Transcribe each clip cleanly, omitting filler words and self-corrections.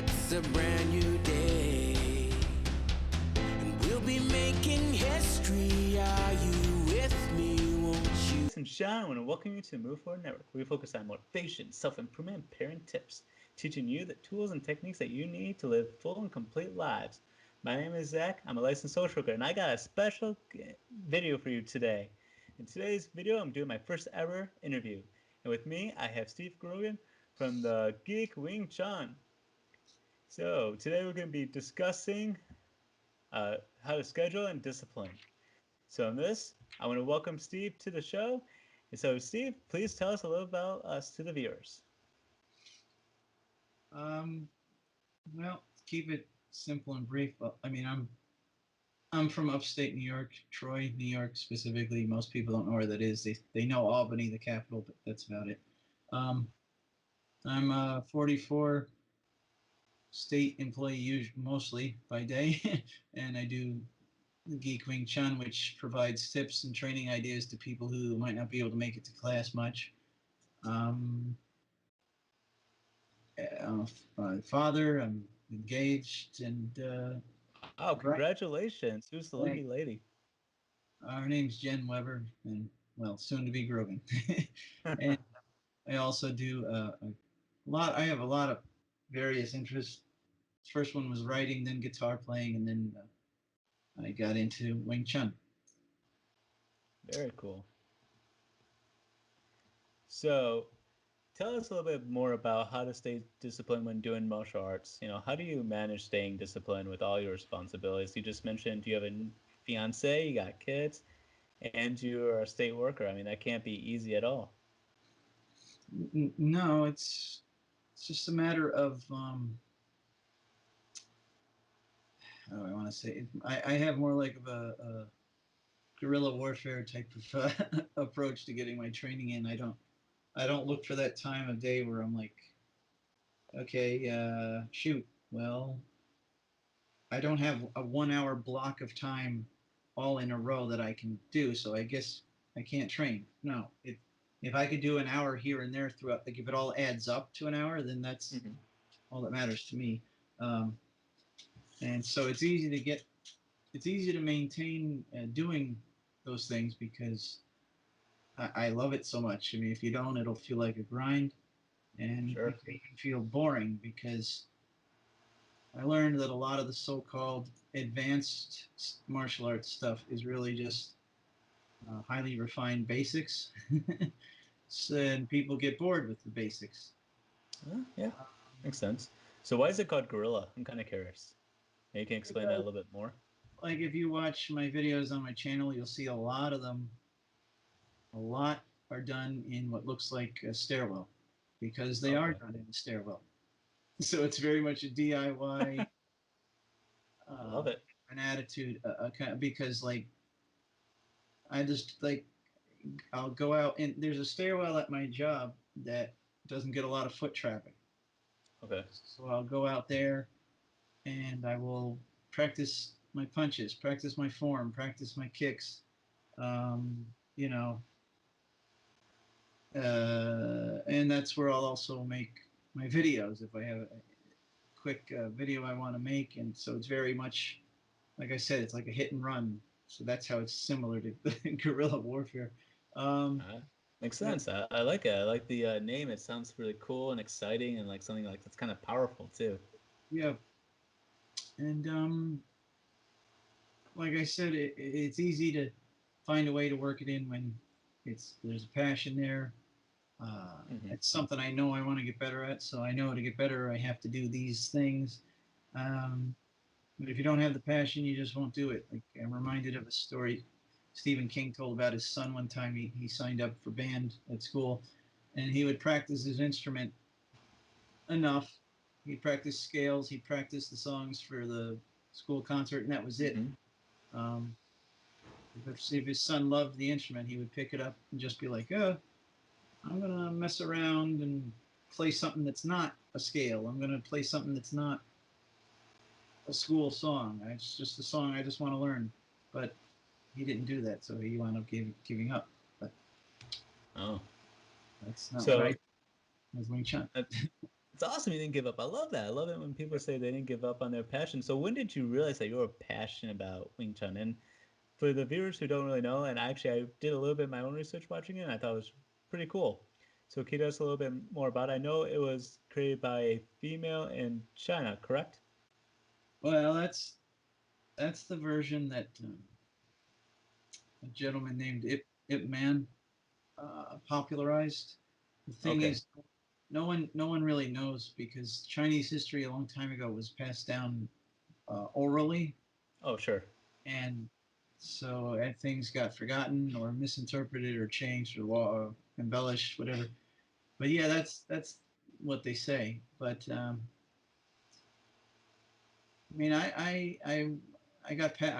It's a brand new day, and we'll be making history. Are you with me? Won't you? I'm Sean. I want to welcome you to the Move Forward Network, where we focus on motivation, self-improvement, and parent tips, teaching you the tools and techniques that you need to live full and complete lives. My name is Zach. I'm a licensed social worker, and I got a special video for you today. In today's video, I'm doing my first ever interview, and with me, I have Steve Grogan from the Geek Wing Chun. So today we're going to be discussing how to schedule and discipline. So in this, I want to welcome Steve to the show. And so Steve, please tell us a little about us to the viewers. Well, keep it simple and brief. I mean, I'm from upstate New York, Troy, New York specifically. Most people don't know where that is. They know Albany, the capital, but that's about it. I'm 44 state employee mostly by day, and I do the Geek Wing Chun, which provides tips and training ideas to people who might not be able to make it to class much. I'm a father. I'm engaged, and Oh, congratulations. Who's the lucky like, lady? our name's Jen Weber, and well, soon to be Grogan. And I also do a lot. I have a lot of various interests. First one was writing, then guitar playing, and then I got into Wing Chun. Very cool. So tell us a little bit more about how to stay disciplined when doing martial arts. How do you manage staying disciplined with all your responsibilities? You just mentioned you have a fiance, you got kids, and you're a state worker. I mean, that can't be easy at all. No, it's just a matter of how do I want to say it? I have more like of a guerrilla warfare type of approach to getting my training in. I don't look for that time of day where I'm like, okay, shoot. Well, I don't have a 1 hour block of time all in a row that I can do, so I guess I can't train. No, if I could do an hour here and there throughout, like if it all adds up to an hour, then that's all that matters to me. And so it's easy to maintain doing those things because I love it so much. I mean, if you don't, it'll feel like a grind, and Sure. it can even feel boring because I learned that a lot of the so-called advanced martial arts stuff is really just highly refined basics, and people get bored with the basics. Yeah, makes sense. So why is it called gorilla? I'm kind of curious. Maybe you can explain that a little bit more. Like if you watch my videos on my channel, you'll see a lot of them. A lot are done in what looks like a stairwell because they are done in a stairwell. So it's very much a DIY Love it. an attitude because like I just like I'll go out and there's a stairwell at my job that doesn't get a lot of foot traffic. Okay. So I'll go out there and I will practice my punches, practice my form, practice my kicks. You know, and that's where I'll also make my videos if I have a quick video I want to make. And so it's very much, like I said, it's like a hit and run. So that's how it's similar to guerrilla warfare. Um, Makes sense. I like it. I like the name. It sounds really cool and exciting and like something like that's kind of powerful too. yeah, and like I said, it's easy to find a way to work it in when there's a passion there. It's something I know I want to get better at, so I know to get better I have to do these things. But if you don't have the passion, you just won't do it. Like I'm reminded of a story Stephen King told about his son one time. He signed up for band at school, and he would practice his instrument enough. He'd practice scales. He'd practice the songs for the school concert, and that was it. Um, if his son loved the instrument, he would pick it up and just be like, I'm going to mess around and play something that's not a scale. I'm going to play something that's not a school song. It's just a song I just want to learn." But he didn't do that, so he wound up giving up. But Oh, that's not what so I was Wing Chun. It's awesome you didn't give up. I love that. I love it when people say they didn't give up on their passion. So when did you realize that you were passionate about Wing Chun? And for the viewers who don't really know, and actually I did a little bit of my own research watching it, and I thought it was pretty cool. So can you tell us a little bit more about it? I know it was created by a female in China, correct? Well, that's the version that a gentleman named Ip Man popularized. The thing Okay. is, no one really knows because Chinese history a long time ago was passed down orally, Oh, sure. and so things got forgotten or misinterpreted or changed or embellished, whatever. But yeah, that's what they say. But I mean, I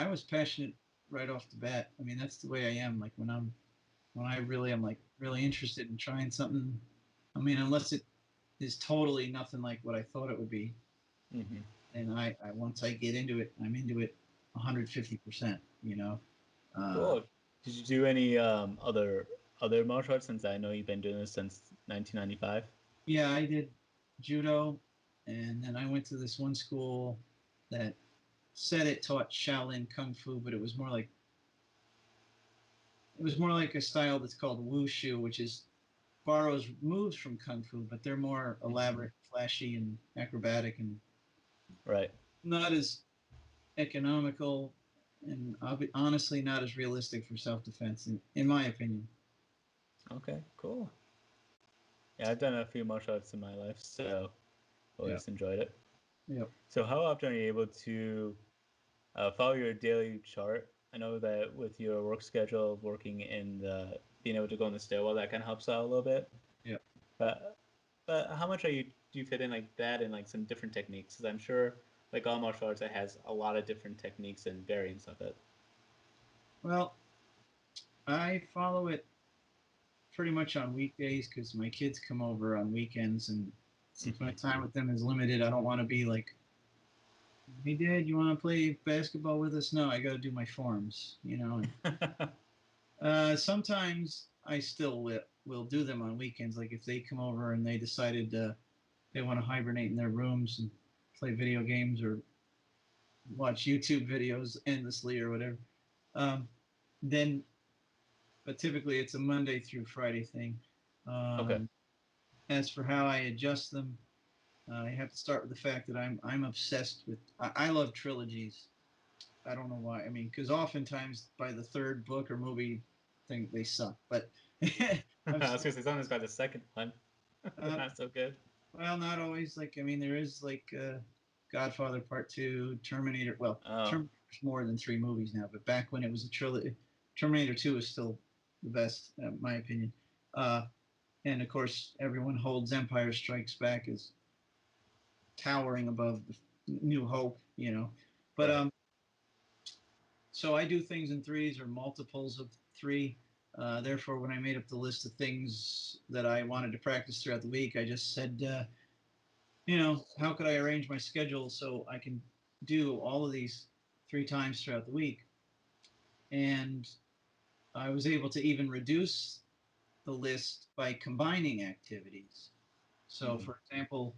was passionate right off the bat. I mean, that's the way I am. Like when I really am like really interested in trying something. I mean, unless it is totally nothing like what I thought it would be, Hmm. and I once I get into it, I'm into it 150%. You know. Uh, Cool. Did you do any other martial arts since I know you've been doing this since 1995? yeah, I did judo, and then I went to this one school that said it taught Shaolin Kung Fu, but it was more like a style that's called wushu, which is borrows moves from kung fu, but they're more Hmm. elaborate, flashy, and acrobatic, and Right. not as economical, and honestly not as realistic for self-defense, in my opinion. Okay, cool. Yeah, I've done a few martial arts in my life, so Yeah, always enjoyed it. yeah. So how often are you able to follow your daily chart? I know that with your work schedule, working in the being able to go in the stairwell, that kind of helps out a little bit. Yeah. But but how much do you fit in like that and like some different techniques? Because I'm sure like all martial arts, it has a lot of different techniques and variants of it. Well, I follow it pretty much on weekdays because my kids come over on weekends, and since my Hmm. time with them is limited, I don't want to be like, "Hey, Dad, you want to play basketball with us?" No, I got to do my forms, you know. And sometimes I still will do them on weekends. Like if they come over and they decided they want to hibernate in their rooms and play video games or watch YouTube videos endlessly or whatever. Um, then, but typically it's a Monday through Friday thing. Okay. Um, as for how I adjust them, I have to start with the fact that I'm obsessed with. I love trilogies. I don't know why. I mean, because oftentimes by the third book or movie thing, they suck. But I I've was gonna say something's about the second one. They're uh, not so good. well, not always. Like I mean, there is like Godfather Part Two, Terminator. Well, Oh, Terminator's more than three movies now, but back when it was a trilogy, Terminator Two is still the best, in my opinion. Uh, and of course, everyone holds Empire Strikes Back as towering above the New Hope, you know. But right. so I do things in threes or multiples of three. Therefore, when I made up the list of things that I wanted to practice throughout the week, I just said, how could I arrange my schedule so I can do all of these three times throughout the week? And I was able to even reduce the list by combining activities. So, Hmm. for example,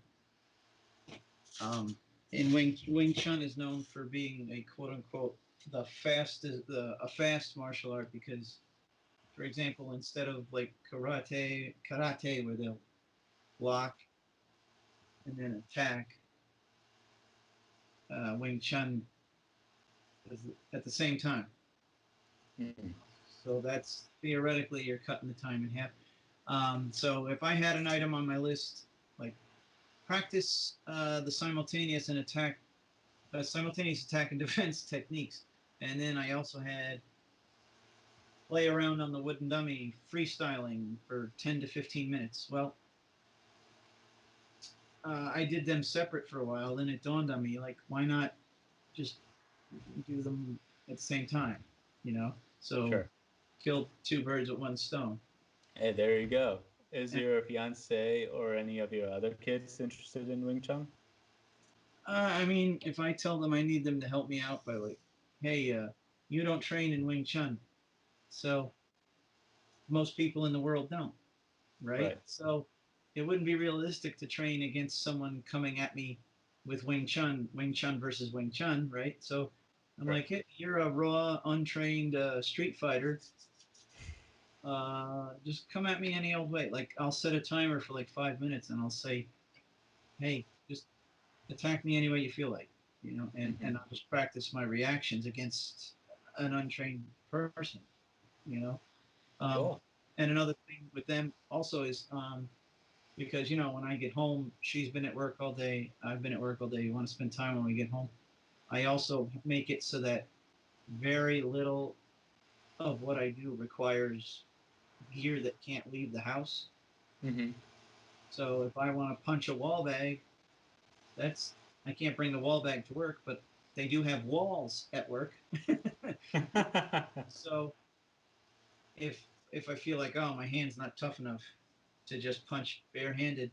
um, in Wing Chun is known for being a quote unquote a fast martial art because, for example, instead of like karate where they'll block and then attack, Wing Chun is at the same time. Hmm. So that's theoretically you're cutting the time in half. So if I had an item on my list like practice simultaneous attack and defense techniques, and then I also had play around on the wooden dummy freestyling for 10 to 15 minutes. Well, I did them separate for a while. Then it dawned on me, like, why not just do them at the same time? You know, so Sure. killed two birds with one stone. Hey, there you go. Is And, your fiance or any of your other kids interested in Wing Chun? I mean, if I tell them I need them to help me out by like, hey, you don't train in Wing Chun, so most people in the world don't, right? Right. So it wouldn't be realistic to train against someone coming at me with Wing Chun versus Wing Chun, right? So I'm Right. like, hey, you're a raw, untrained street fighter. Just come at me any old way. Like I'll set a timer for like 5 minutes, and I'll say, hey, just attack me any way you feel like, and I'll just practice my reactions against an untrained person, you know. Um, Cool. and another thing with them also is because when I get home, she's been at work all day, I've been at work all day. You want to spend time when we get home. I also make it so that very little of what I do requires gear that can't leave the house. Mm-hmm. So if I want to punch a wall bag, that's I can't bring the wall bag to work, but they do have walls at work. So if I feel like, oh, my hand's not tough enough to just punch barehanded,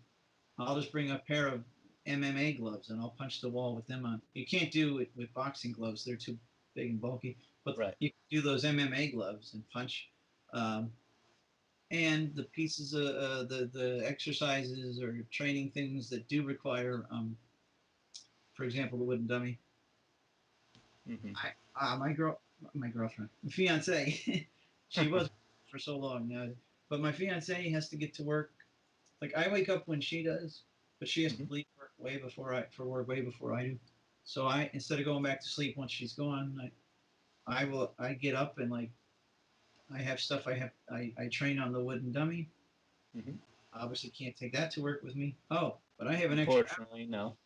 I'll just bring a pair of MMA gloves and I'll punch the wall with them on. You can't do it with boxing gloves; they're too big and bulky. But Right. you can do those MMA gloves and punch. Um, and the pieces of the exercises or training things that do require, for example, the wooden dummy. Mm-hmm. My girlfriend, my fiance, she was for so long now, but my fiance has to get to work. Like I wake up when she does, but she has to Mm-hmm. leave work way before I do. So I instead of going back to sleep once she's gone, I get up and like I have stuff I train on the wooden dummy. Mm-hmm. Obviously can't take that to work with me. Oh, but I have an extra hour. Unfortunately, no.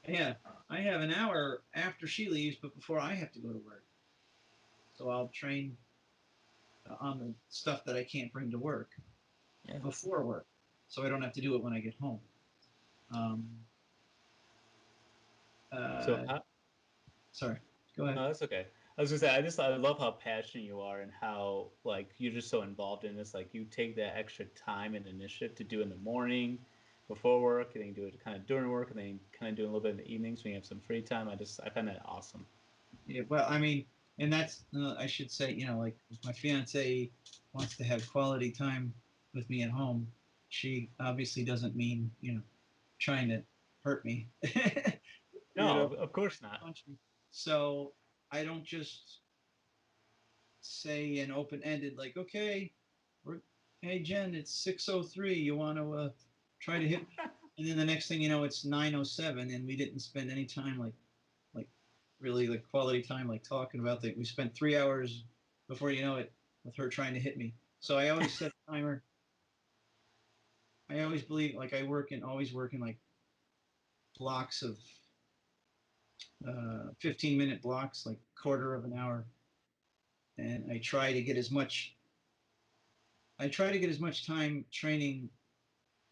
Yeah, I have an hour after she leaves, but before I have to go to work. So I'll train on the stuff that I can't bring to work Yeah. before work, so I don't have to do it when I get home. Um, So, uh, how, sorry, go ahead. no, that's okay. I was gonna say, I love how passionate you are and how like you're just so involved in this. Like you take that extra time and initiative to do in the morning before work, and then you do it kind of during work, and then you kind of do a little bit in the evenings when you have some free time. I find that awesome. Yeah, well, I mean, and that's I should say, like if my fiance wants to have quality time with me at home, she obviously doesn't mean trying to hurt me, you No, know, of course not. punch me. So I don't just say an open-ended like, okay, we're, hey Jen, it's 6:03. You want to try to hit me? And then the next thing you know, it's 9:07, and we didn't spend any time like really like quality time like talking about that. We spent 3 hours before you know it with her trying to hit me. So I always set a timer. I always believe like I always work in like blocks of 15-minute blocks, like quarter of an hour, and I try to get as much time training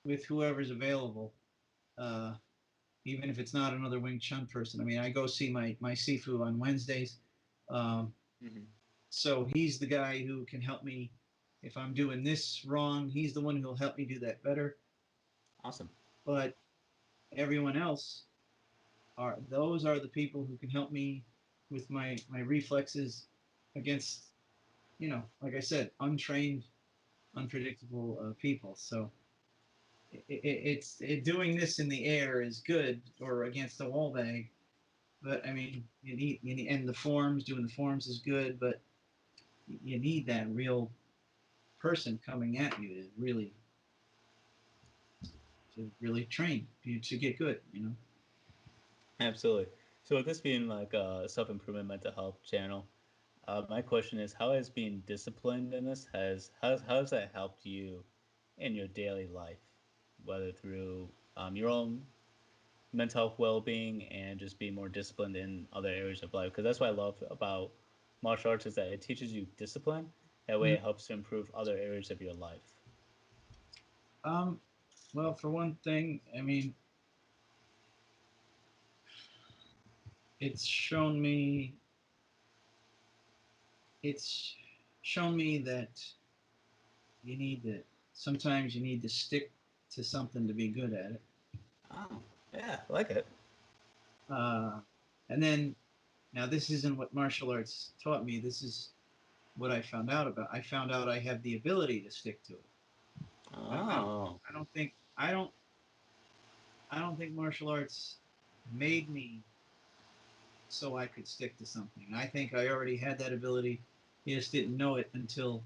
with whoever's available, uh, even if it's not another Wing Chun person. I mean, I go see my Sifu on Wednesdays. Um, Hmm. so he's the guy who can help me if I'm doing this wrong. He's the one who'll help me do that better. Awesome. But everyone else those are the people who can help me with my reflexes against like I said, untrained, unpredictable people. So doing this in the air is good or against a wall bag, but I mean and the forms doing the forms is good, but you need that real person coming at you to really train you to get good. Absolutely. So with this being like a self-improvement mental health channel, my question is, how has being disciplined in this how has that helped you in your daily life, whether through your own mental health well-being and just being more disciplined in other areas of life? Because that's what I love about martial arts is that it teaches you discipline. That way, Mm. it helps to improve other areas of your life. Um, well, for one thing, I mean, it's shown me it's shown me that you need to sometimes you need to stick to something to be good at it. Oh, yeah, I like it. Uh, and then now this isn't what martial arts taught me. This is what I found out about. I found out I have the ability to stick to it. I don't Oh, I don't think I don't I don't think martial arts made me so I could stick to something. I think I already had that ability. You just didn't know it until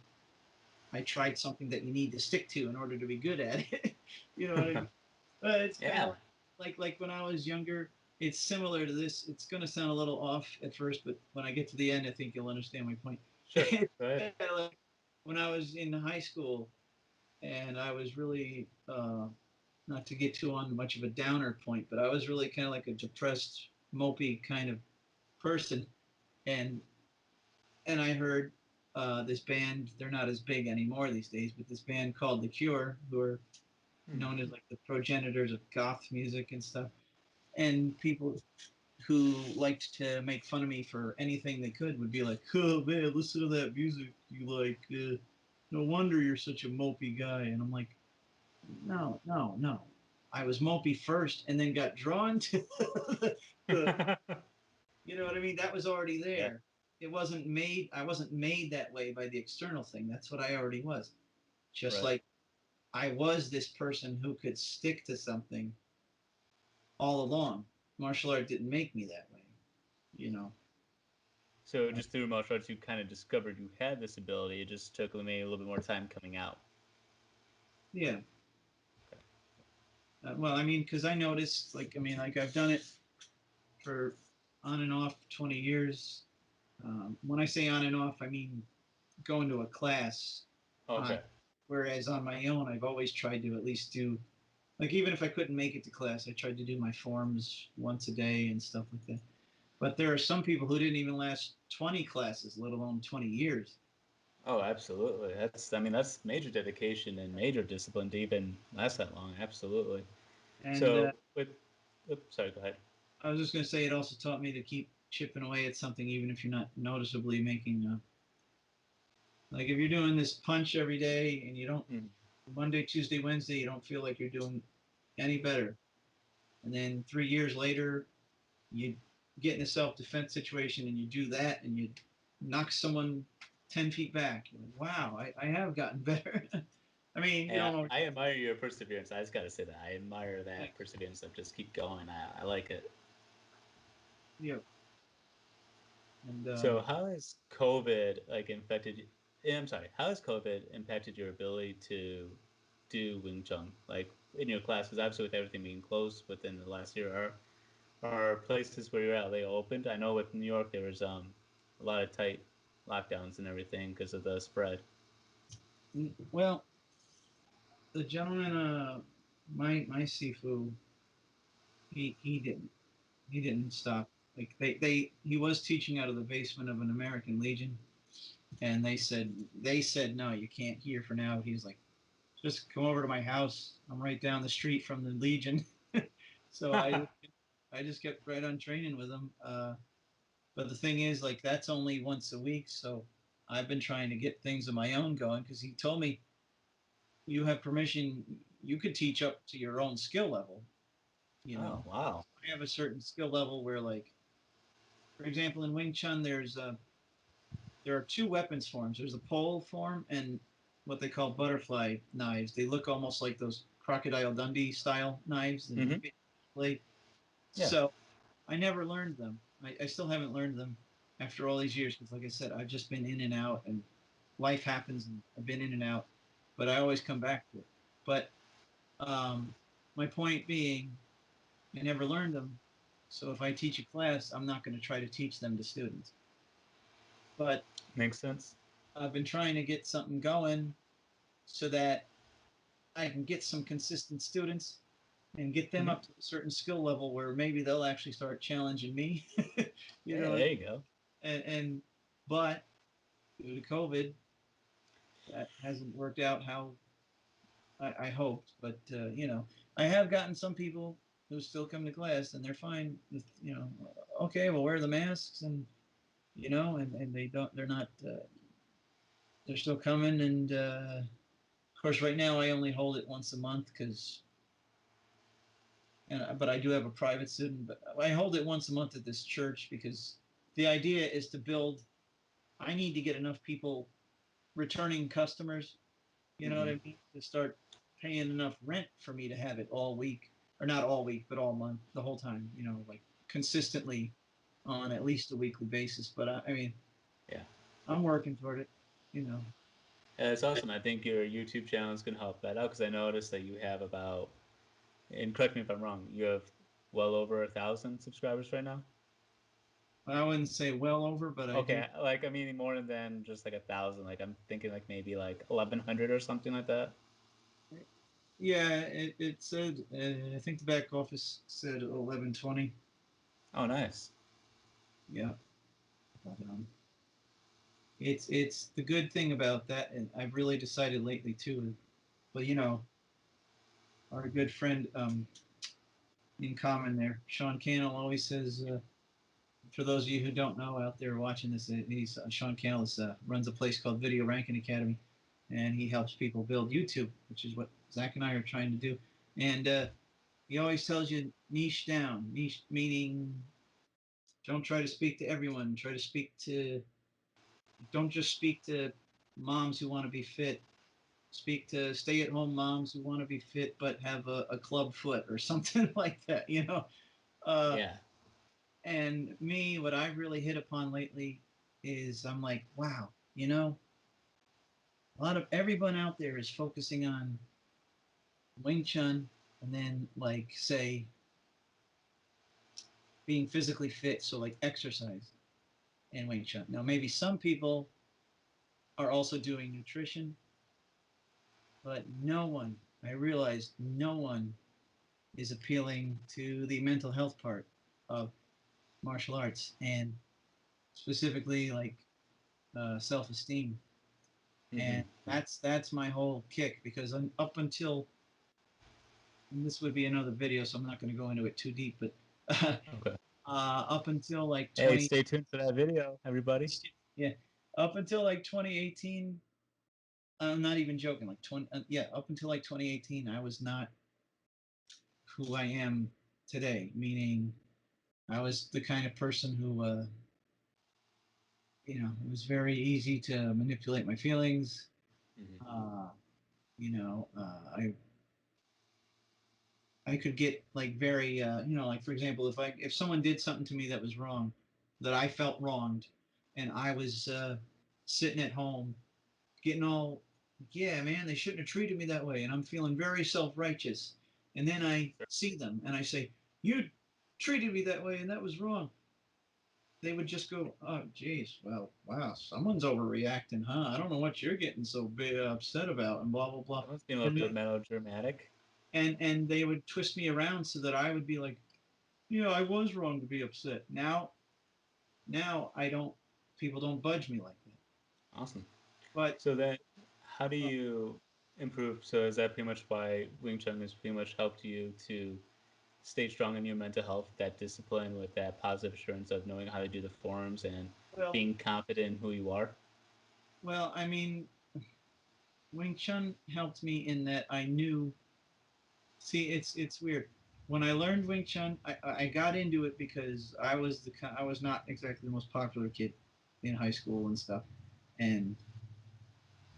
I tried something that you need to stick to in order to be good at it. You know what I mean? But it's kind Yeah. of like when I was younger. It's similar to this. It's going to sound a little off at first, but when I get to the end, I think you'll understand my point. Sure. Go ahead. Like when I was in high school, and I was really not to get too on much of a downer point, but I was really kind of like a depressed, mopey kind of person, and I heard this band. They're not as big anymore these days, but this band called The Cure, who are Hmm. known as like the progenitors of goth music and stuff. And people who liked to make fun of me for anything they could would be like, "Oh man, listen to that music you like. No wonder you're such a mopey guy." And I'm like, "No, no, no. I was mopey first, and then got drawn to the you know what I mean? That was already Yeah. there. It wasn't made. I wasn't made that way by the external thing. That's what I already was. Just Right. like I was this person who could stick to something all along. Martial art didn't make me that way, you know. So just through martial arts, you kind of discovered you had this ability. It just took maybe a little bit more time coming out. Yeah. Okay. Well, I mean, because I noticed, like, I mean, like I've done it for on and off 20 years. When I say on and off, I mean going to a class. On, Okay. whereas on my own, I've always tried to at least do, like, even if I couldn't make it to class, I tried to do my forms once a day and stuff like that. But there are some people who didn't even last 20 classes, let alone 20 years. Oh, absolutely. That's, I mean, that's major dedication and major discipline to even last that long. Absolutely. And So with, oops, sorry, go ahead. I was just going to say it also taught me to keep chipping away at something, even if you're not noticeably making, like if you're doing this punch every day and you don't, Mm. Monday, Tuesday, Wednesday, you don't feel like you're doing any better. And then 3 years later, you get in a self-defense situation and you do that and you knock someone 10 feet back. You're like, wow, I have gotten better. I mean, you Yeah, don't know. I admire your perseverance. I just got to say that I admire that Thanks. perseverance of just keep going. I like it. Yeah. And So how has COVID like infected you? I'm sorry. How has COVID impacted your ability to do Wing Chun? Like in your classes, obviously with everything being closed within the last year, are places where you're at they opened? I know with New York there was a lot of tight lockdowns and everything because of the spread. well, the gentleman, my Sifu, he didn't. He didn't stop. Like he was teaching out of the basement of an American Legion, and they said no, you can't here for now. He's like, just come over to my house. I'm right down the street from the Legion. So I just kept right on training with him. But the thing is, like, that's only once a week. So I've been trying to get things of my own going because he told me you have permission. You could teach up to your own skill level. You Oh know, wow. I have a certain skill level where, like, for example, in Wing Chun, there are two weapons forms. There's the pole form and what they call butterfly knives. They look almost like those Crocodile Dundee style knives and Mm-hmm. blade. Yeah. So I never learned them. I still haven't learned them after all these years because, like I said, I've just been in and out, and life happens, and I've been in and out. But I always come back to it. But um, my point being, I never learned them. So if I teach a class, I'm not going to try to teach them to students. But Makes sense. I've been trying to get something going so that I can get some consistent students and get them Mm-hmm. up to a certain skill level where maybe they'll actually start challenging me. You Yeah, know, there you go. and but due to COVID, that hasn't worked out how I hoped. But I have gotten some people who still come to class and they're fine with okay, we'll wear the masks and and they're not they're still coming and of course right now I only hold it once a month because but I do have a private student, but I hold it once a month at this church because the idea is to build. I need to get enough people, returning customers, you know what Mm-hmm. I mean, to start paying enough rent for me to have it all week, or not all week, but all month, the whole time. Like consistently on at least a weekly basis. But I mean, Yeah. I'm working toward it. You know. Yeah, it's awesome. I think your YouTube channel is going to help that out because I noticed that you have about, and correct me if I'm wrong, you have well over 1,000 subscribers right now. I wouldn't say well over, but I do. Okay, like I mean more than just like 1,000. Like I'm thinking like maybe like 1,100 or something like that. Yeah, it said. I think the back office said 1120. Oh, nice. Yeah, but, it's the good thing about that, and I've really decided lately too. But our good friend in common there, Sean Cannell, always says. For those of you who don't know out there watching this, Sean Cannell runs a place called Video Ranking Academy, and he helps people build YouTube, which is what Zach and I are trying to do. And he always tells you niche down. Niche meaning don't try to speak to everyone. Don't just speak to moms who want to be fit. Speak to stay-at-home moms who want to be fit but have a club foot or something like that. Uh, Yeah. and me, what I've really hit upon lately is I'm like, wow, a lot of everyone out there is focusing on Wing Chun and then like say being physically fit, so like exercise and Wing Chun. Now maybe some people are also doing nutrition, but no one, I realized no one is appealing to the mental health part of martial arts and specifically like self-esteem. Mm-hmm. And that's my whole kick because up until, and this would be another video, so I'm not going to go into it too deep, but Okay. up until like Hey, 20, stay tuned for that video, everybody. yeah, up until like 2018, I'm not even joking, like 20, yeah, up until like 2018, I was not who I am today, meaning I was the kind of person who, it was very easy to manipulate my feelings. Mm-hmm. Uh, I could get like very, like for example, if someone did something to me that was wrong, that I felt wronged, and I was sitting at home getting all, yeah, man, they shouldn't have treated me that way, and I'm feeling very self-righteous, and then I see them and I say, you treated me that way, and that was wrong. They would just go, oh, geez, well, wow, someone's overreacting, huh? I don't know what you're getting so big upset about, and blah blah blah. That must be a little And bit melodramatic. and they would twist me around so that I would be like, yeah, I was wrong to be upset. Now I don't. People don't budge me like that. Awesome. But So then, how do uh, you improve? So is that pretty much why Wing Chun has pretty much helped you to stay strong in your mental health, that discipline with that positive assurance of knowing how to do the forms and well, being confident in who you are? I mean, Wing Chun helped me in that I knew. See, it's weird. When I learned Wing Chun, I got into it because I was not exactly the most popular kid in high school and stuff, and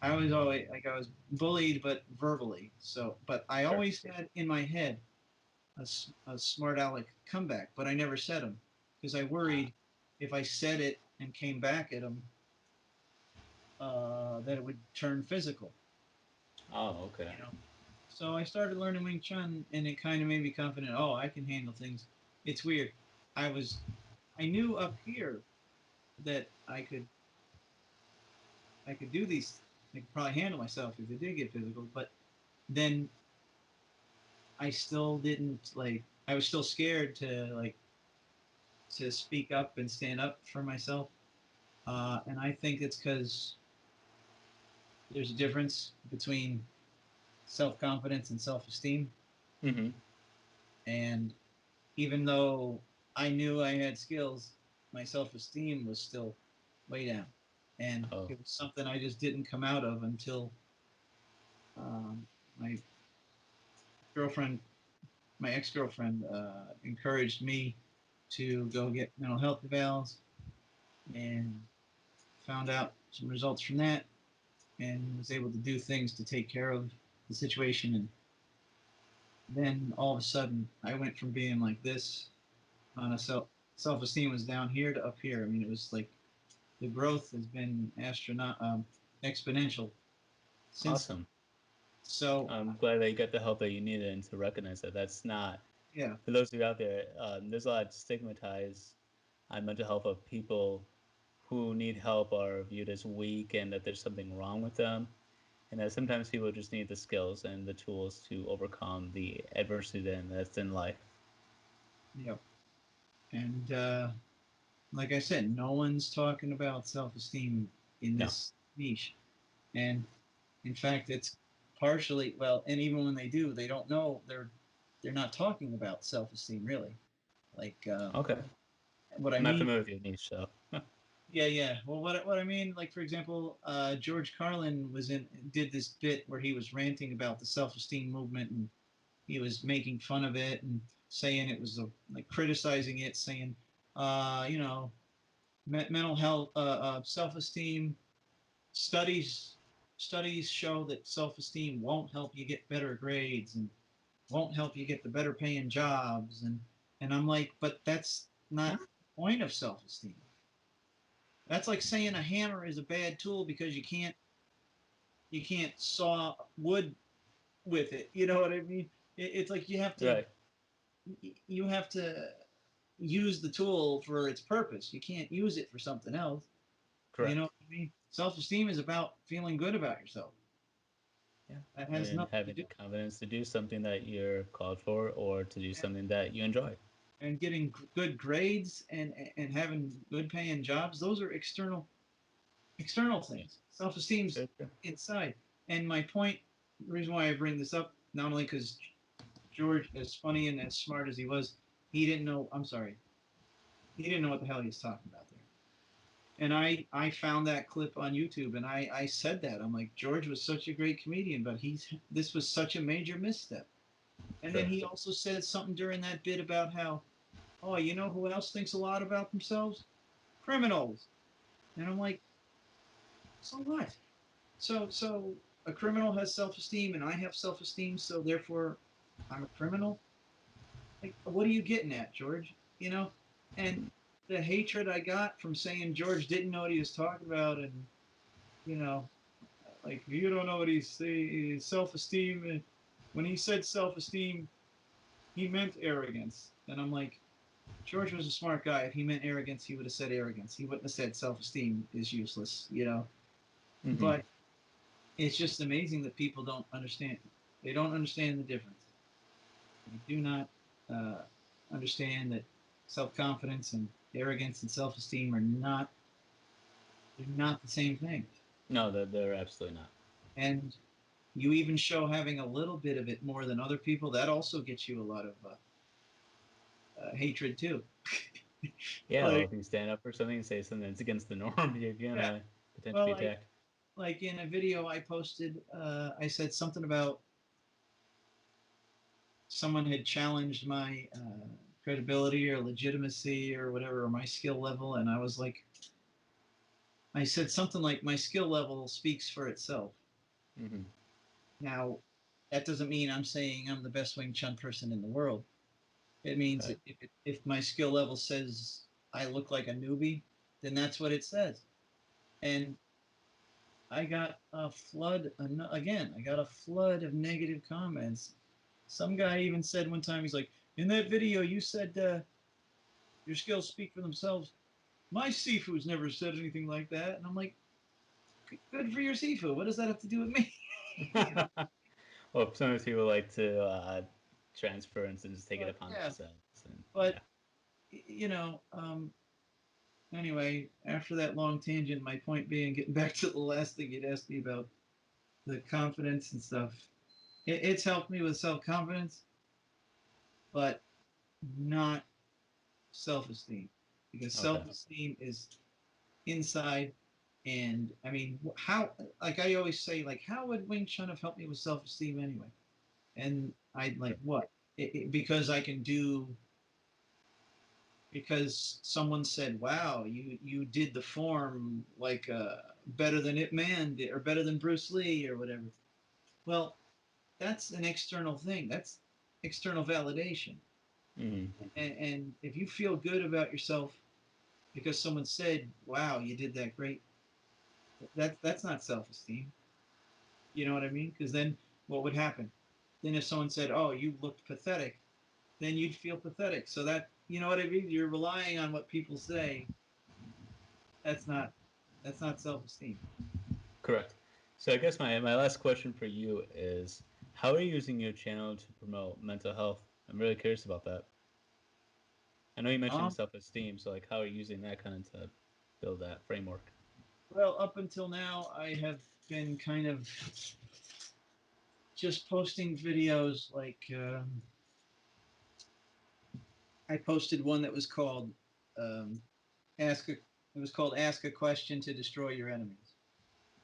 I was always like I was bullied, but verbally. So, but I Sure. always had in my head a smart aleck comeback, but I never said them because I Ah. worried if I said it and came back at them, that it would turn physical. Oh, okay. You know. So I started learning Wing Chun, and it kind of made me confident. Oh, I can handle things. It's weird. I knew up here that I could do these. I could probably handle myself if it did get physical, but then I still didn't like. I was still scared to speak up and stand up for myself. And I think it's because there's a difference between self confidence and self esteem. Mm-hmm. And even though I knew I had skills, my self esteem was still way down. And Oh, it was something I just didn't come out of until um, my girlfriend, my ex girlfriend, encouraged me to go get mental health evals and found out some results from that and was able to do things to take care of the situation, and then all of a sudden I went from being like this on a self-esteem was down here to up here. I mean, it was like the growth has been exponential since then. Awesome. So I'm glad that you got the help that you needed and to recognize that that's not, yeah, for those of you out there, there's a lot of stigmatized on mental health of people who need help are viewed as weak and that there's something wrong with them. And that sometimes people just need the skills and the tools to overcome the adversity that's in life. yeah, and like I said, no one's talking about self-esteem in No. this niche, and in fact, it's partially well, and even when they do, they don't know they're not talking about self-esteem really. Like Okay. what I I'm not mean, familiar with your niche, so. yeah, yeah. Well, what I mean, like for example, George Carlin did this bit where he was ranting about the self-esteem movement, and he was making fun of it and saying it was like criticizing it, saying, you know, mental health, self-esteem studies studies show that self-esteem won't help you get better grades and won't help you get the better paying jobs, and I'm like, but that's not the point of self-esteem. That's like saying a hammer is a bad tool because you can't saw wood with it. You know what I mean? It's like Right. you have to use the tool for its purpose. You can't use it for something else. You know Correct. what I mean? Self-esteem is about feeling good about yourself. Yeah. That has And nothing to having do the confidence to do something that you're called for or to do and, something that you enjoy. and getting good grades and having good paying jobs. Those are external Yeah. things. Self-esteem's Sure, sure. inside. And my point, the reason why I bring this up, not only because George, as funny and as smart as he was, he didn't know. I'm sorry, he didn't know what the hell he was talking about there. And I found that clip on YouTube, and I said that I'm like, George was such a great comedian, but this was such a major misstep. And then Sure. he also said something during that bit about how, oh, you know who else thinks a lot about themselves? Criminals. And I'm like, so what? So a criminal has self-esteem, and I have self-esteem, so therefore I'm a criminal. Like, what are you getting at, George? You know, and the hatred I got from saying George didn't know what he was talking about, and you know, like you don't know what he's saying, self-esteem. And when he said self-esteem, he meant arrogance, and I'm like, George was a smart guy. If he meant arrogance, he would have said arrogance. He wouldn't have said self-esteem is useless, you know. Mm-hmm. But it's just amazing that people don't understand. They don't understand the difference. They do not uh, understand that self-confidence and arrogance and self-esteem they're not the same thing. No, they're absolutely not. And you even show having a little bit of it more than other people. That also gets you a lot of hatred too. Yeah, well, Like if you stand up for something and say something that's against the norm, you're yeah, gonna well, potentially be attacked. like in a video I posted, I said something about someone had challenged my credibility or legitimacy or whatever, or my skill level, and I was like, I said something like, my skill level speaks for itself. Mm-hmm. Now, that doesn't mean I'm saying I'm the best Wing Chun person in the world. It means Right. that if my skill level says I look like a newbie, then that's what it says. And I got a flood, again, I got a flood of negative comments. Some guy even said one time, he's like, in that video, you said your skills speak for themselves. My Sifu's never said anything like that. And I'm like, good for your Sifu. What does that have to do with me? You know? Well, sometimes people like to transfer and just take it But upon yeah, themselves, and but yeah, you know, anyway, after that long tangent, my point being, getting back to the last thing you'd asked me about the confidence and stuff, it's helped me with self confidence, but not self esteem, because okay, self esteem is inside. And I mean, how, like I always say, like, how would Wing Chun have helped me with self esteem anyway? And I'd like, sure. what? Because I can do, because someone said, wow, you did the form like better than Ip Man did, or better than Bruce Lee or whatever. Well, that's an external thing. That's external validation. Mm. And if you feel good about yourself because someone said, "Wow, you did that great," that's not self-esteem. You know what I mean? Because then what would happen? Then if someone said, "Oh, you looked pathetic," then you'd feel pathetic. So that, you know what I mean? You're relying on what people say. That's not that's not self-esteem. Correct. So I guess my last question for you is, how are you using your channel to promote mental health? I'm really curious about that. I know you mentioned Um, self-esteem, so like, how are you using that kind of to build that framework? well, up until now, I have been kind of just posting videos like I posted one that was called um, ask a it was called ask a question to destroy your enemies.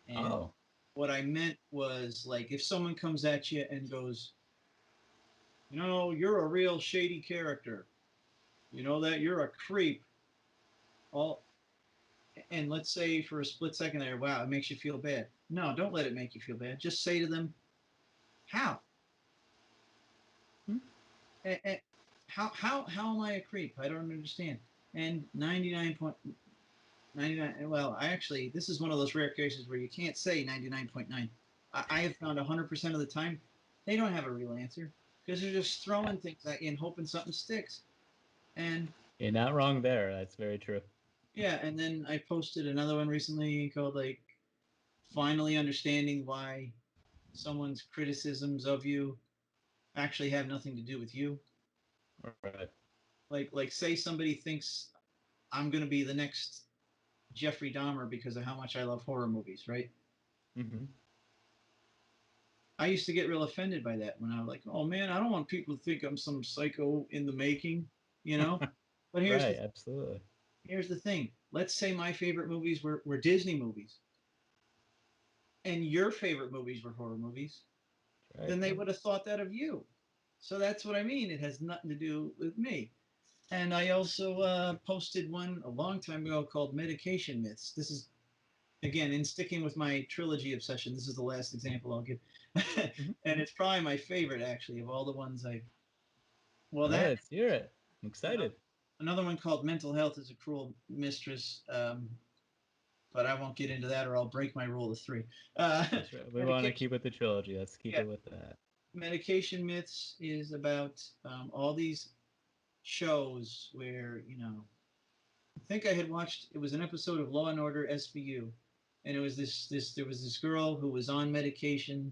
And Oh, what I meant was like if someone comes at you and goes, you know, you're a real shady character. You know that you're a creep. All and let's say for a split second there, wow, it makes you feel bad. No, don't let it make you feel bad. Just say to them, how? hmm? And how am I a creep? I don't understand. And 99.99, well, I actually, this is one of those rare cases where you can't say 99.9. I have found 100% of the time they don't have a real answer because they're just throwing things at you and hoping something sticks. And You're not wrong there. That's very true. yeah, and then I posted another one recently called like finally understanding why someone's criticisms of you actually have nothing to do with you. Right. Like say somebody thinks I'm going to be the next Jeffrey Dahmer because of how much I love horror movies, right? Mm-hmm. I used to get real offended by that when I was like, "Oh man, I don't want people to think I'm some psycho in the making," you know. But Right. Absolutely. here's the thing. Let's say my favorite movies were Disney movies, and your favorite movies were horror movies. Right. Then they would have thought that of you. So that's what I mean. It has nothing to do with me. And I also posted one a long time ago called Medication Myths. This is, again, in sticking with my trilogy obsession, this is the last example I'll give. Mm-hmm. And it's probably my favorite, actually, of all the ones I've. Well, All right. that, Let's hear it. I'm another, excited. another one called Mental Health is a Cruel Mistress. But I won't get into that or I'll break my rule of three. Uh, That's right. We want to medication, keep it the trilogy. Let's keep yeah, it with that. Medication Myths is about all these shows where, I think I had watched. It was an episode of Law and Order SVU, and it was there was this girl who was on medication,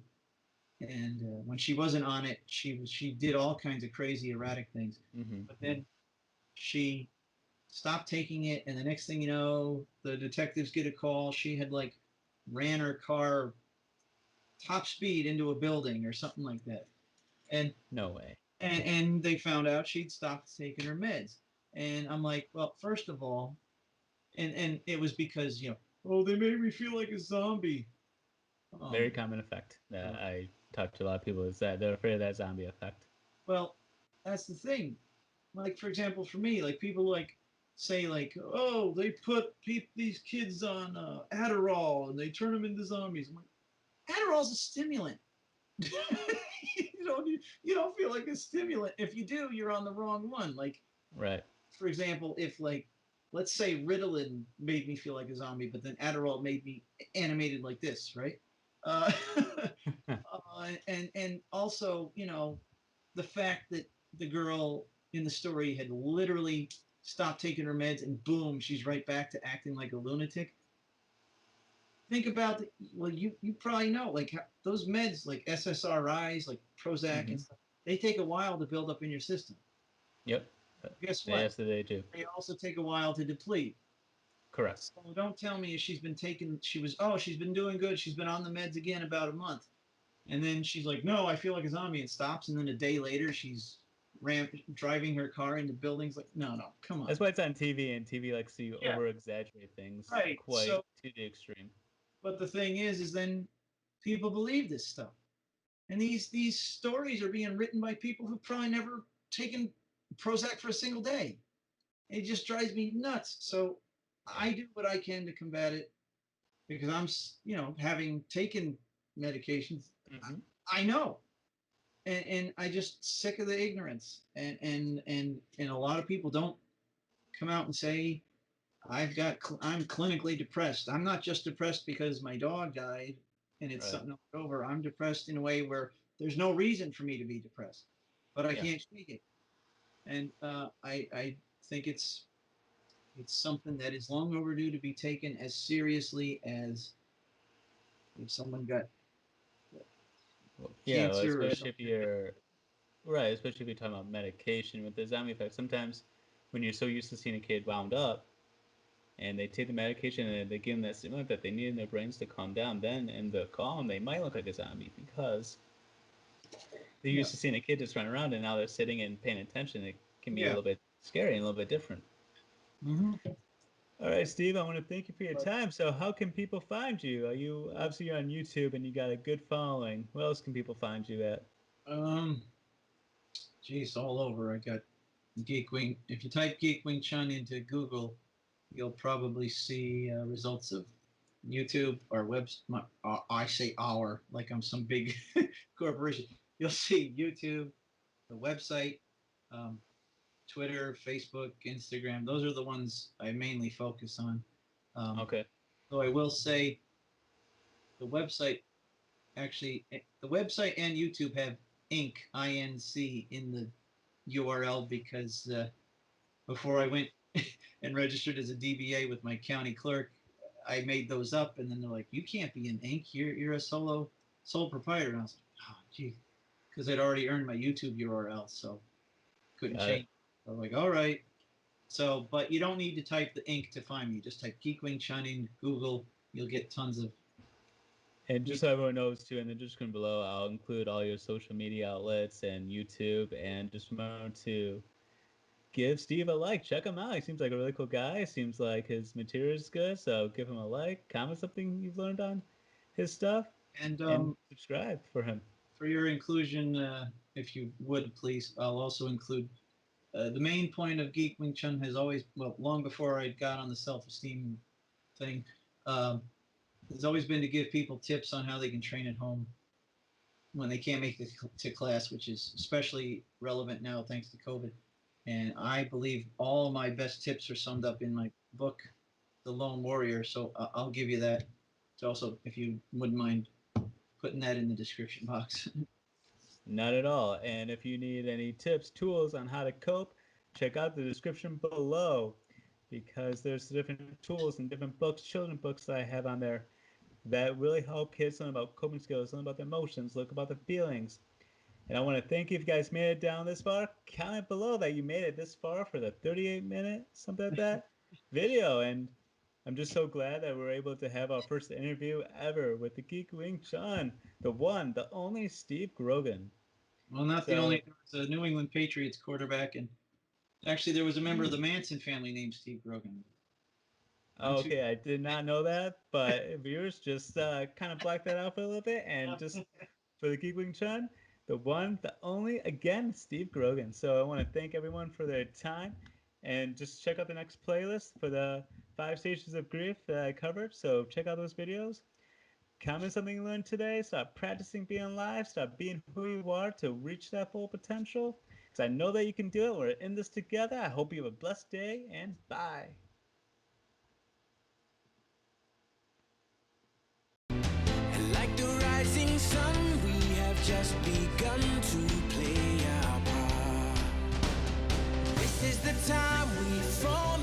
and when she wasn't on it, she did all kinds of crazy erratic things. Mm-hmm. But then she stopped taking it, and the next thing you know, the detectives get a call. She had like ran her car top speed into a building or something like that, and No way. and they found out she'd stopped taking her meds. And I'm like, well, first of all, and it was because oh, they made me feel like a zombie. Very um common effect that uh, I talk to a lot of people is that they're afraid of that zombie effect. well, that's the thing. Like for example, for me, like people like say like, oh, they put these kids on Adderall and they turn them into zombies. I'm like, Adderall's a stimulant. You don't feel like a stimulant. If you do, you're on the wrong one. Like Right. for example, if like let's say Ritalin made me feel like a zombie, but then Adderall made me animated like this, right? Uh, and also, the fact that the girl in the story had literally stopped taking her meds and boom, she's right back to acting like a lunatic. Think about well, you probably know like those meds like SSRIs, like Prozac Mm-hmm. and stuff. They take a while to build up in your system. Yep. Guess what? Yes, they do. They also take a while to deplete. Correct. So don't tell me she's been taking. She's been doing good. She's been on the meds again about a month. And then she's like, "No, I feel like a zombie," and stops. And then a day later, she's driving her car into buildings. Like, no, no, come on. That's why it's on TV, and TV likes to Yeah, over exaggerate things right. quite So, to the extreme. but the thing is then people believe this stuff, and these stories are being written by people who probably never taken Prozac for a single day. It just drives me nuts. So I Right. do what I can to combat it because I'm, having taken medications. Mm-hmm. I know. and I just sick of the ignorance, and a lot of people don't come out and say I'm clinically depressed. I'm not just depressed because my dog died and it's Right. something over. I'm depressed in a way where there's no reason for me to be depressed, but I Yeah. can't shake it. And I think it's something that is long overdue to be taken as seriously as if someone got Yeah, well, cancer or especially if something. you're right, especially if you're talking about medication with the zombie effect. Sometimes when you're so used to seeing a kid wound up and they take the medication and they give them that stimulant that they need in their brains to calm down, then in the calm they might look like a zombie because they're Yeah, used to seeing a kid just run around and now they're sitting and paying attention. It can be a yeah. little bit scary and a little bit different. Hmm. All right, Steve, I want to thank you for your time. So, how can people find you? Are you obviously you're on YouTube and you got a good following? Where else can people find you at? Um, geez, all over. I got Geek Wing. If you type Geek Wing Chun into Google, you'll probably see results of YouTube or I say our like I'm some big corporation. You'll see YouTube, the website, um, Twitter, Facebook, Instagram. Those are the ones I mainly focus on. Um, Okay. though I will say the website the website and YouTube have INC in the URL because before I went and registered as a DBA with my county clerk, I made those up, and then they're like, "You can't be in Inc. You're a sole proprietor." And I was like, "Oh, gee," because I'd already earned my YouTube URL, so couldn't Got change. it. So I'm like, "All right." So, but you don't need to type the Inc. to find me. Just type Geek Wing Chun in Google. You'll get tons of. And just so everyone knows too, in the description below, I'll include all your social media outlets and YouTube. And just remember to give Steve a like. Check him out. He seems like a really cool guy. Seems like his material is good. So give him a like. Comment something you've learned on his stuff, And and subscribe for him. for your inclusion, if you would please, I'll also include the main point of Geek Wing Chun has always, well, long before I got on the self-esteem thing, um, has always been to give people tips on how they can train at home when they can't make it to class, which is especially relevant now thanks to COVID. And I believe all my best tips are summed up in my book, The Lone Warrior. So I'll give you that. So also, if you wouldn't mind putting that in the description box. Not at all. And if you need any tips, tools on how to cope, check out the description below because there's different tools and different books, children books that I have on there that really help kids learn about coping skills, learn about their emotions, look about the feelings. And I want to thank you if you guys made it down this far. Comment below that you made it this far for the 38-minute, something like that, video. And I'm just so glad that we're able to have our first interview ever with the Geek Wing Chun, the one, the only Steve Grogan. Well, not the So, only, there was a New England Patriots quarterback, and actually there was a member of the Manson family named Steve Grogan. One, two. okay, I did not know that, but viewers just kind of black that out for a little bit and just for the Geek Wing Chun, the one, the only, again, Steve Grogan. So I want to thank everyone for their time and just check out the next playlist for the 5 stages of grief that I covered. So check out those videos. Comment something you learned today. Start practicing being live. Start being who you are to reach that full potential. Because I know that you can do it. We're in this together. I hope you have a blessed day and bye. And like the rising sun, we have just begun to play our part. This is the time we fall.